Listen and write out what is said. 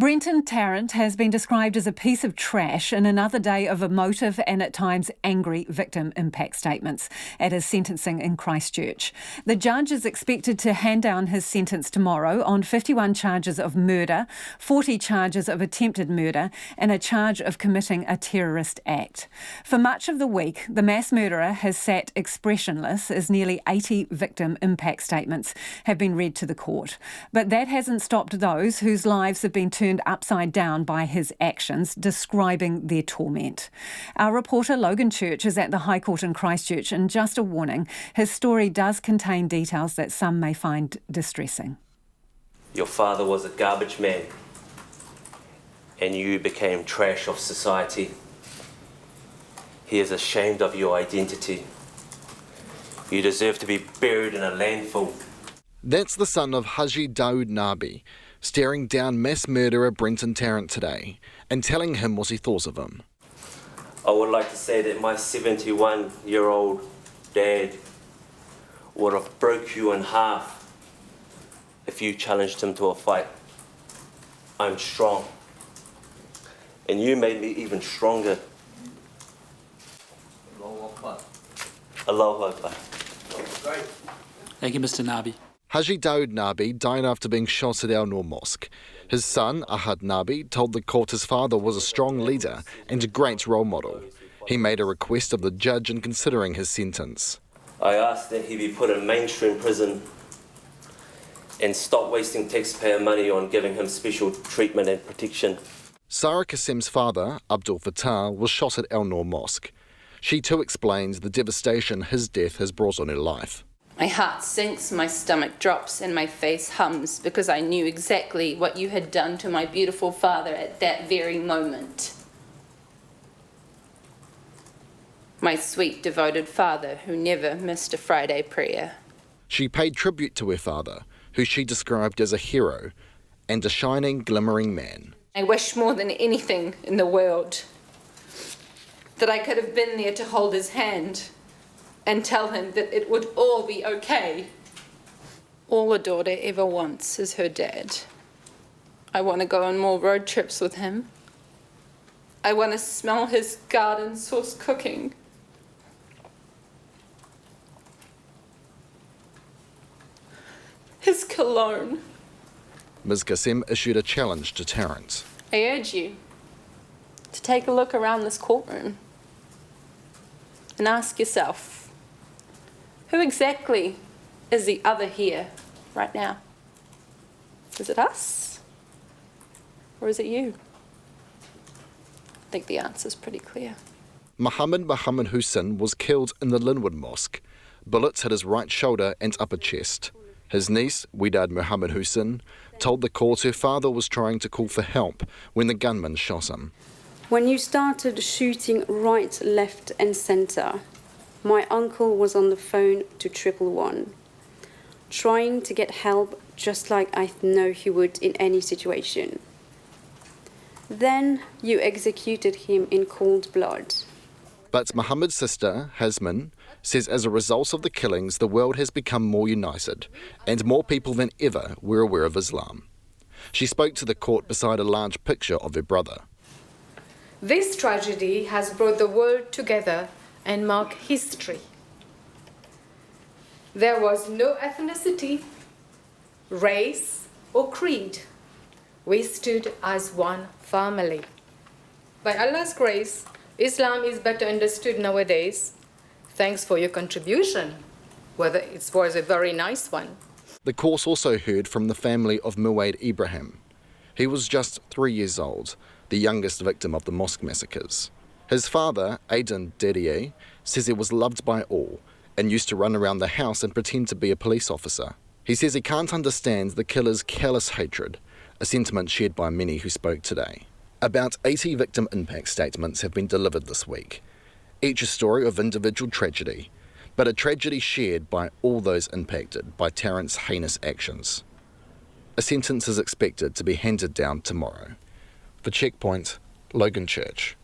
Brenton Tarrant has been described as a piece of trash in another day of emotive and at times angry victim impact statements at his sentencing in Christchurch. The judge is expected to hand down his sentence tomorrow on 51 charges of murder, 40 charges of attempted murder and a charge of committing a terrorist act. For much of the week, the mass murderer has sat expressionless as nearly 80 victim impact statements have been read to the court. But that hasn't stopped those whose lives have been turned upside down by his actions, describing their torment. Our reporter Logan Church is at the High Court in Christchurch, and just a warning, his story does contain details that some may find distressing. Your father was a garbage man, and you became trash of society. He is ashamed of your identity. You deserve to be buried in a landfill. That's the son of Haji Daoud Nabi, staring down mass murderer Brenton Tarrant today and telling him what he thought of him. I would like to say that my 71-year-old dad would have broke you in half if you challenged him to a fight. I'm strong, and you made me even stronger. Allahu Akbar. Thank you, Mr. Nabi. Haji Daoud Nabi died after being shot at Al Noor Mosque. His son, Ahad Nabi, told the court his father was a strong leader and a great role model. He made a request of the judge in considering his sentence. I asked that he be put in mainstream prison and stop wasting taxpayer money on giving him special treatment and protection. Sarah Kassem's father, Abdul Fattah, was shot at Al Noor Mosque. She too explains the devastation his death has brought on her life. My heart sinks, my stomach drops, and my face hums because I knew exactly what you had done to my beautiful father at that very moment. My sweet, devoted father who never missed a Friday prayer. She paid tribute to her father, who she described as a hero and a shining, glimmering man. I wish more than anything in the world that I could have been there to hold his hand and tell him that it would all be okay. All a daughter ever wants is her dad. I want to go on more road trips with him. I want to smell his garden source cooking. His cologne. Ms. Kassem issued a challenge to Tarrant. I urge you to take a look around this courtroom and ask yourself, who exactly is the other here right now? Is it us? Or is it you? I think the answer's pretty clear. Mohammed Hussein was killed in the Linwood Mosque. Bullets hit his right shoulder and upper chest. His niece, Widad Mohammed Hussein, told the court her father was trying to call for help when the gunman shot him. When you started shooting right, left and centre, my uncle was on the phone to 111, trying to get help just like I know he would in any situation. Then you executed him in cold blood. But Mohammed's sister, Hasmin, says as a result of the killings, the world has become more united, and more people than ever were aware of Islam. She spoke to the court beside a large picture of her brother. This tragedy has brought the world together and marked history. There was no ethnicity, race, or creed. We stood as one family. By Allah's grace, Islam is better understood nowadays. Thanks for your contribution, whether it was a very nice one. The court also heard from the family of Muwaid Ibrahim. He was just 3 years old, the youngest victim of the mosque massacres. His father, Aidan Dedier, says he was loved by all and used to run around the house and pretend to be a police officer. He says he can't understand the killer's callous hatred, a sentiment shared by many who spoke today. About 80 victim impact statements have been delivered this week, each a story of individual tragedy, but a tragedy shared by all those impacted by Tarrant's heinous actions. A sentence is expected to be handed down tomorrow. For Checkpoint, Logan Church.